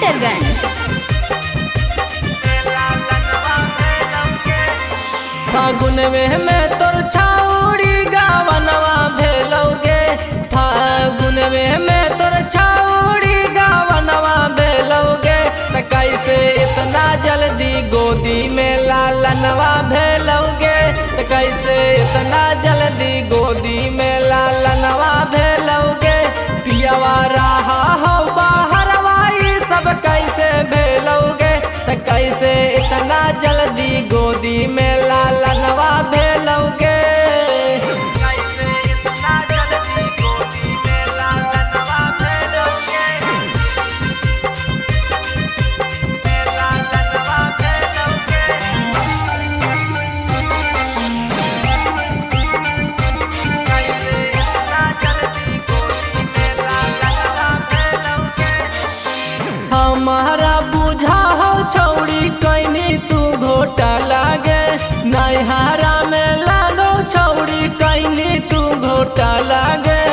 हंटरगंज। फागुन में तोर छाउड़ी गावनवा भेलौगे, फागुन में तोर छाउड़ी गावनवा भेलौगे। त कैसे इतना जल्दी गोदी में लालनवा भेलौगे, त कैसे इतना जल्दी गोदी में लालनवा भेलौगे। पियवा रहा हो बाहरवा ई सब कैसे भेलौगे, त कैसे इतना जल्दी गोदी में लालनवा भेलौगे। कैसे इतना जल्दी गोदी में लालनवा भेलौगे, लालनवा भेलौगे। कैसे इतना जल्दी गोदी में लालनवा भेलौगे। हमारा बुझा हो छौड़ी कैनी तू घोटा लागे, नैहारा में लागो छौड़ी कैनी तू घोटा लागे।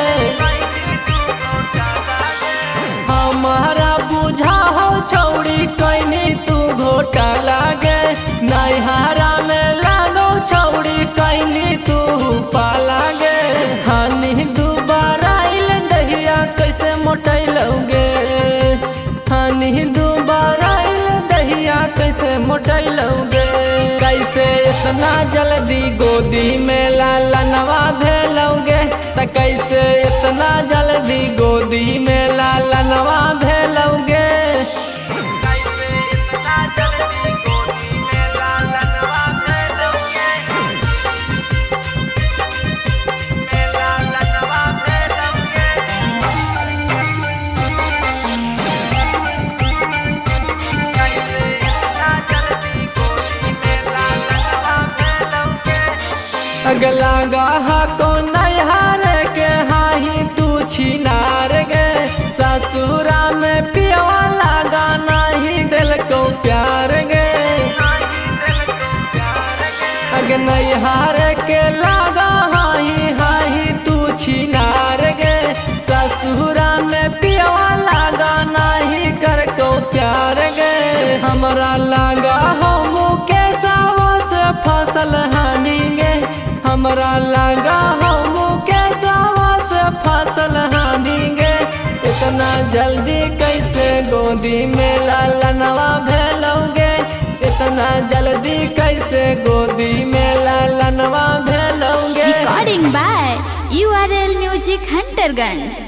हमारा बुझा हो छौड़ी कैनी तू घोटा लागे, नैहारा में लागो छौड़ी कैनी तू पा लागे। हानि दोबारा आइल दहिया कैसे मोटैलौगे, हानि दोबारा आइल दहिया कैसे मोटैलौगे। कैसे इतना जल्दी गोदी में लालनवा भेलौगे, त कैसे इतना जल्दी गोदी में लालनवा भेलौगे। कैसे इतना जल्दी गोदी में लालनवा भेलौगे, लालनवा भेलौगे। कैसे इतना जल्दी गोदी में लालनवा भेलौगे। अगला गाहा को नैहार के हाही तू छिनार गे, ससुरा में पियवा लागा नहीं दिल को प्यार गे। अग नैहार के लागा हाही हाही तू छिनार गे, ससुरा में पियवा लागा नहीं कर को प्यार गे। हमरा लागा हो मुकेशवा से फसल हानि गे, हमरा लागा हो मुकेशवा से फसल हानि गे। इतना जल्दी कैसे गोदी में लालनवा भेलौगे, इतना जल्दी कैसे गोदी में लालनवा भेलौगे। Recording by URL music Hunterganj.